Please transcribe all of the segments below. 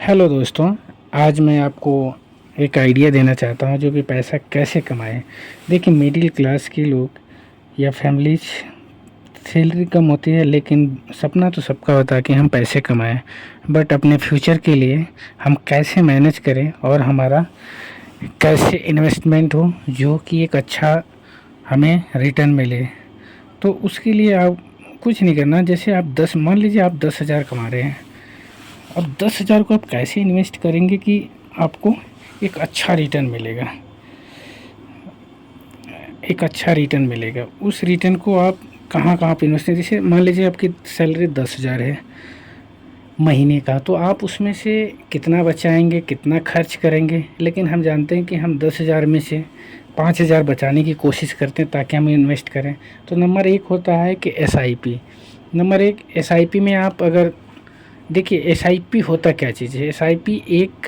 Hello दोस्तों, आज मैं आपको एक आइडिया देना चाहता हूँ जो कि पैसा कैसे कमाएं। देखिए, मिडिल क्लास के लोग या फैमिलीज सैलरी कम होती है, लेकिन सपना तो सबका होता है कि हम पैसे कमाएं। बट अपने फ्यूचर के लिए हम कैसे मैनेज करें और हमारा कैसे इन्वेस्टमेंट हो जो कि एक अच्छा हमें रिटर्न मिले। तो उसके लिए आप कुछ नहीं करना। जैसे आप मान लीजिए आप 10,000 कमा रहे हैं। अब 10,000 को आप कैसे इन्वेस्ट करेंगे कि आपको एक अच्छा रिटर्न मिलेगा, उस रिटर्न को आप कहाँ कहाँ पे इन्वेस्ट करें। जैसे मान लीजिए आपकी सैलरी 10,000 है महीने का, तो आप उसमें से कितना बचाएंगे, कितना खर्च करेंगे। लेकिन हम जानते हैं कि हम 10,000 में से 5,000 बचाने की कोशिश करते हैं ताकि हम इन्वेस्ट करें। तो नंबर एक होता है कि SIP। नंबर एक, SIP में आप अगर देखिए, SIP होता क्या चीज़ है। SIP एक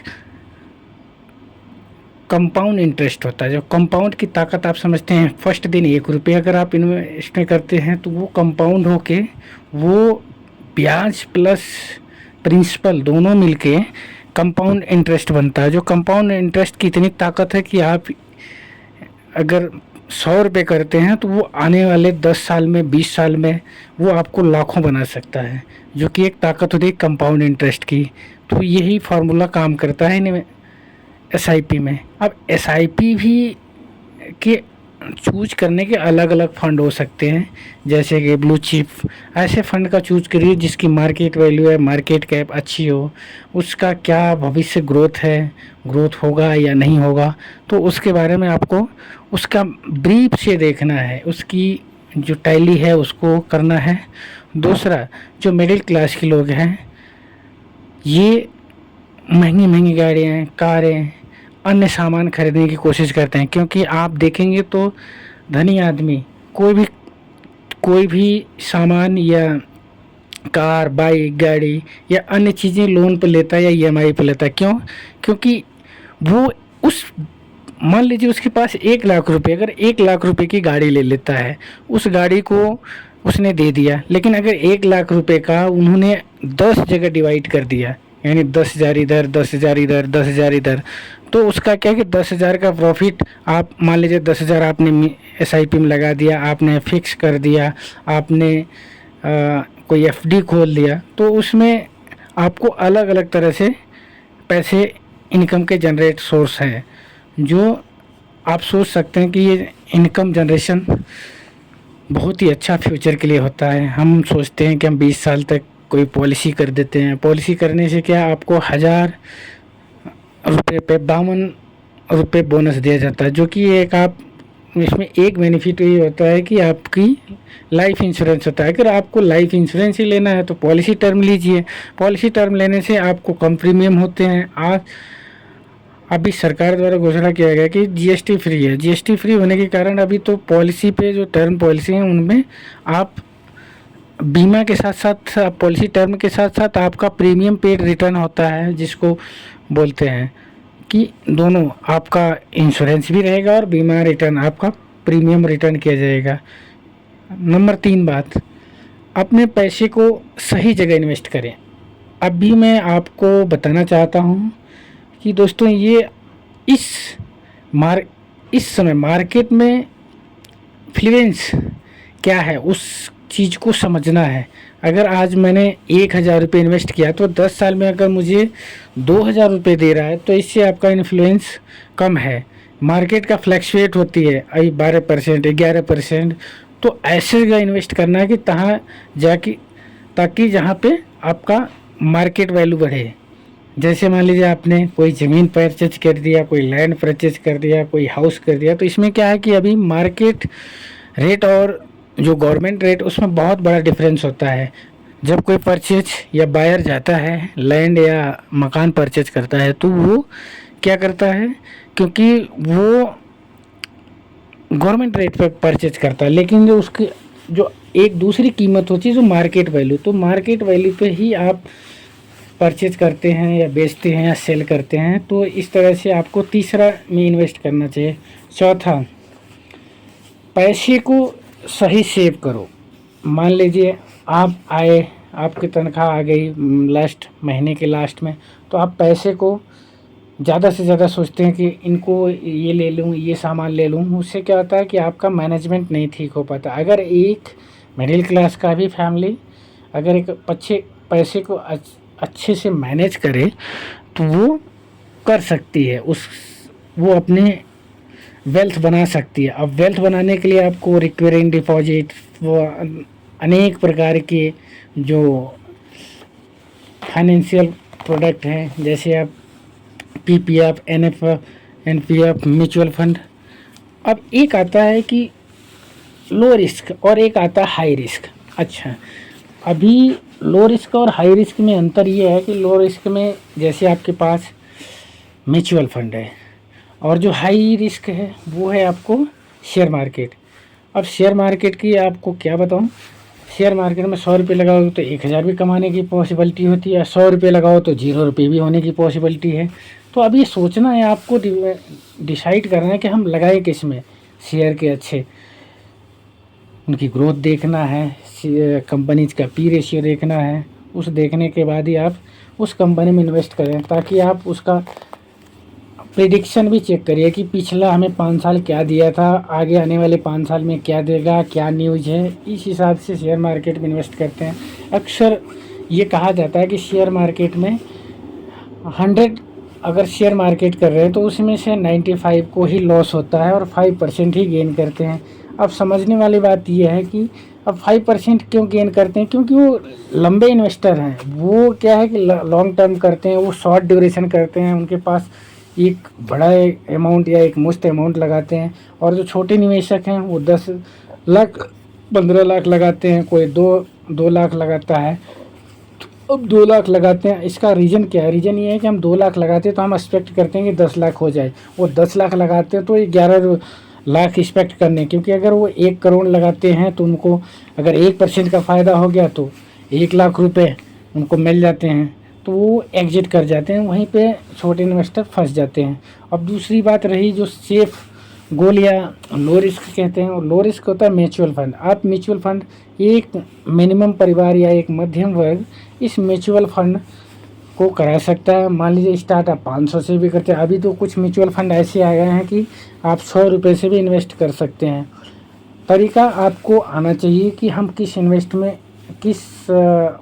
कंपाउंड इंटरेस्ट होता है। जो कंपाउंड की ताकत आप समझते हैं, फर्स्ट दिन 1 रुपये अगर आप इन्वेस्ट में करते हैं तो वो कंपाउंड होके वो ब्याज प्लस प्रिंसिपल दोनों मिलके कंपाउंड इंटरेस्ट बनता है। जो कंपाउंड इंटरेस्ट की इतनी ताकत है कि आप अगर 100 रुपये करते हैं तो वो आने वाले 10 साल में, 20 साल में वो आपको लाखों बना सकता है, जो कि एक ताकत होती है कंपाउंड इंटरेस्ट की। तो यही फार्मूला काम करता है इनमें, SIP में। अब SIP भी के चूज करने के अलग अलग फंड हो सकते हैं, जैसे कि ब्लू चिप। ऐसे फंड का चूज करिए जिसकी मार्केट वैल्यू है, मार्केट कैप अच्छी हो, उसका क्या भविष्य ग्रोथ है, ग्रोथ होगा या नहीं होगा, तो उसके बारे में आपको उसका ब्रीफ से देखना है, उसकी जो टैली है उसको करना है। दूसरा, जो मिडिल क्लास के लोग हैं ये महंगी महंगी गाड़ियाँ, कारें, अन्य सामान खरीदने की कोशिश करते हैं, क्योंकि आप देखेंगे तो धनी आदमी कोई भी सामान या कार, बाइक, गाड़ी या अन्य चीज़ें लोन पर लेता है या EMI पर लेता है। क्यों? क्योंकि वो उस मान लीजिए उसके पास 1,00,000 रुपये, अगर 1,00,000 रुपये की गाड़ी ले लेता है, उस गाड़ी को उसने दे दिया, लेकिन अगर 1,00,000 रुपये का उन्होंने 10 जगह डिवाइड कर दिया, यानी 10,000 इधर, 10,000 इधर, 10,000 इधर, तो उसका क्या है कि 10,000 का प्रॉफिट आप मान लीजिए 10,000 आपने SIP में लगा दिया, आपने फिक्स कर दिया, आपने कोई FD खोल लिया, तो उसमें आपको अलग अलग तरह से पैसे इनकम के जनरेट सोर्स हैं, जो आप सोच सकते हैं कि ये इनकम जनरेशन बहुत ही अच्छा फ्यूचर के लिए होता है। हम सोचते हैं कि हम 20 साल तक कोई पॉलिसी कर देते हैं। पॉलिसी करने से क्या, आपको 1,000 रुपये पे 52 रुपये बोनस दिया जाता है, जो कि एक आप इसमें एक बेनिफिट ये होता है कि आपकी लाइफ इंश्योरेंस होता है। अगर आपको लाइफ इंश्योरेंस ही लेना है तो पॉलिसी टर्म लीजिए। पॉलिसी टर्म लेने से आपको कम प्रीमियम होते हैं। आज अभी सरकार द्वारा घोषणा किया गया कि GST फ्री है। GST फ्री होने के कारण अभी तो पॉलिसी पे जो टर्म पॉलिसी हैं उनमें आप बीमा के साथ साथ, पॉलिसी टर्म के साथ साथ आपका प्रीमियम पेड रिटर्न होता है, जिसको बोलते हैं कि दोनों आपका इंश्योरेंस भी रहेगा और बीमा रिटर्न, आपका प्रीमियम रिटर्न किया जाएगा। नंबर 3 बात, अपने पैसे को सही जगह इन्वेस्ट करें। अभी मैं आपको बताना चाहता हूँ कि दोस्तों ये इस समय मार्केट में फ्लुएंस क्या है उस चीज़ को समझना है। अगर आज मैंने 1,000 रुपये इन्वेस्ट किया तो 10 साल में अगर मुझे 2,000 रुपये दे रहा है, तो इससे आपका इन्फ्लुएंस कम है। मार्केट का फ्लैक्चुएट होती है अभी 12%, 11%। तो ऐसे जगह इन्वेस्ट करना है कि ताकि जहाँ पे आपका मार्केट वैल्यू बढ़े। जैसे मान लीजिए आपने कोई ज़मीन परचेज कर दिया, कोई लैंड परचेज कर दिया, कोई हाउस कर दिया, तो इसमें क्या है कि अभी मार्केट रेट और जो गवर्नमेंट रेट, उसमें बहुत बड़ा डिफरेंस होता है। जब कोई परचेज या बायर जाता है, लैंड या मकान परचेज करता है, तो वो क्या करता है, क्योंकि वो गवर्नमेंट रेट पर परचेज करता है, लेकिन जो उसकी जो एक दूसरी कीमत होती है जो मार्केट वैल्यू, तो मार्केट वैल्यू पे ही आप परचेज करते हैं या बेचते हैं या सेल करते हैं। तो इस तरह से आपको तीसरा में इन्वेस्ट करना चाहिए। चौथा, पैसे को सही सेव करो। मान लीजिए आप आए, आपकी तनख्वाह आ गई लास्ट महीने के लास्ट में, तो आप पैसे को ज़्यादा से ज़्यादा सोचते हैं कि इनको ये ले लूँ, ये सामान ले लूँ। उससे क्या होता है कि आपका मैनेजमेंट नहीं ठीक हो पाता। अगर एक मिडिल क्लास का भी फैमिली अगर एक अच्छे पैसे को अच्छे से मैनेज करे तो वो कर सकती है, वो अपने वेल्थ बना सकती है। अब वेल्थ बनाने के लिए आपको रिकरिंग डिपॉजिट, वो अनेक प्रकार के जो फाइनेंशियल प्रोडक्ट हैं, जैसे आप पीपीएफ, एनपीएफ, म्यूचुअल फंड। अब एक आता है कि लो रिस्क और एक आता है हाई रिस्क। अच्छा, अभी लो रिस्क और हाई रिस्क में अंतर ये है कि लो रिस्क में जैसे आपके पास म्यूचुअल फंड है, और जो हाई रिस्क है वो है आपको शेयर मार्केट। अब शेयर मार्केट की आपको क्या बताऊं, शेयर मार्केट में 100 रुपये लगाओ तो 1000 भी कमाने की पॉसिबिलिटी होती है, 100 रुपये लगाओ तो 0 रुपये भी होने की पॉसिबिलिटी है। तो अब ये सोचना है आपको, डिसाइड करना है कि हम लगाएं किस में। शेयर के अच्छे उनकी ग्रोथ देखना है, कंपनीज का पी रेशियो देखना है, उस देखने के बाद ही आप उस कंपनी में इन्वेस्ट करें, ताकि आप उसका प्रिडिक्शन भी चेक करिए कि पिछला हमें 5 साल क्या दिया था, आगे आने वाले 5 साल में क्या देगा, क्या न्यूज़ है। इस हिसाब से शेयर मार्केट में इन्वेस्ट करते हैं। अक्सर ये कहा जाता है कि शेयर मार्केट में 100 अगर शेयर मार्केट कर रहे हैं तो उसमें से 95 को ही लॉस होता है और 5% ही गेन करते हैं। अब समझने वाली बात यह है कि अब 5% क्यों गेन करते हैं, क्योंकि वो लंबे इन्वेस्टर हैं। वो क्या है कि लॉन्ग टर्म करते हैं, वो शॉर्ट ड्यूरेशन करते हैं, उनके पास एक बड़ा अमाउंट या एक मुश्त अमाउंट लगाते हैं। और जो छोटे निवेशक हैं वो 10 लाख 15 लाख लगाते हैं, कोई 2 लाख लगाता है। अब 2 लाख लगाते हैं, इसका रीज़न क्या है? रीज़न ये है कि हम 2 लाख लगाते हैं तो हम एक्सपेक्ट करते हैं कि 10 लाख हो जाए। वो 10 लाख लगाते हैं तो ये 11 लाख एक्सपेक्ट करने, क्योंकि अगर वो 1 करोड़ लगाते हैं तो उनको अगर 1% का फ़ायदा हो गया तो 1 लाख रुपए उनको मिल जाते हैं, तो वो एग्जिट कर जाते हैं। वहीं पे छोटे इन्वेस्टर फंस जाते हैं। अब दूसरी बात रही जो सेफ गोल या लो रिस्क कहते हैं, और लो रिस्क होता है म्यूचुअल फंड। आप म्यूचुअल फंड, एक मिनिमम परिवार या एक मध्यम वर्ग इस म्यूचुअल फंड को करा सकता है। मान लीजिए स्टार्ट आप 500 से भी करते हैं। अभी तो कुछ म्यूचुअल फंड ऐसे आ गए हैं कि आप 100 रुपये से भी इन्वेस्ट कर सकते हैं। तरीका आपको आना चाहिए कि हम किस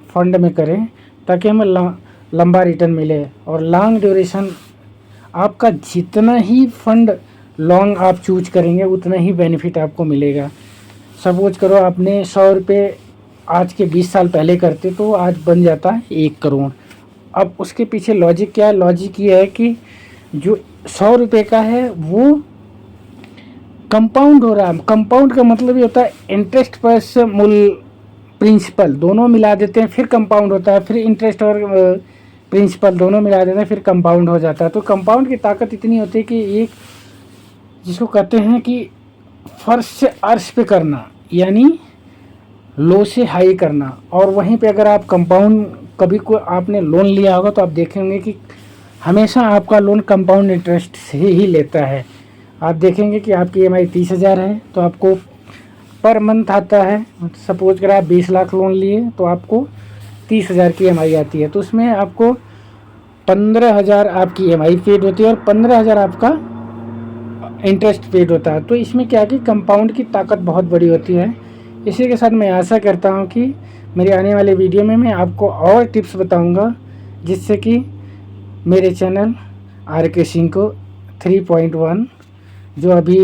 फंड में करें ताकि हमें लंबा रिटर्न मिले और लॉन्ग ड्यूरेशन। आपका जितना ही फंड लॉन्ग आप चूज करेंगे उतना ही बेनिफिट आपको मिलेगा। सपोज करो आपने 100 रुपये आज के 20 साल पहले करते तो आज बन जाता है 1 करोड़। अब उसके पीछे लॉजिक क्या है? लॉजिक ये है कि जो 100 रुपये का है वो कंपाउंड हो रहा है। कंपाउंड का मतलब ये होता है इंटरेस्ट प्लस मूल प्रिंसिपल दोनों मिला देते हैं, फिर कंपाउंड होता है। फिर इंटरेस्ट और प्रिंसिपल दोनों मिला देते हैं, फिर कंपाउंड हो जाता है। तो कंपाउंड की ताकत इतनी होती है कि एक जिसको कहते हैं कि फर्श से अर्श पे करना, यानी लो से हाई करना। और वहीं पे अगर आप कंपाउंड कभी को आपने लोन लिया होगा तो आप देखेंगे कि हमेशा आपका लोन कंपाउंड इंटरेस्ट से ही लेता है। आप देखेंगे कि आपकी EMI 30,000 है तो आपको पर मंथ आता है, सपोज कर आप 20 लाख लोन लिए तो आपको 30,000 की EMI आती है। तो उसमें आपको 15,000 आपकी EMI पेड होती है और 15,000 आपका इंटरेस्ट पेड होता है। तो इसमें क्या कि कंपाउंड की ताकत बहुत बड़ी होती है। इसी के साथ मैं आशा करता हूँ कि मेरे आने वाले वीडियो में मैं आपको और टिप्स बताऊँगा, जिससे कि मेरे चैनल RK सिंह 3.1 जो अभी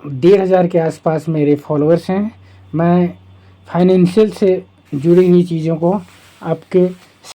1,500 के आसपास मेरे फॉलोअर्स हैं, मैं फाइनेंशियल से जुड़ी हुई चीज़ों को आपके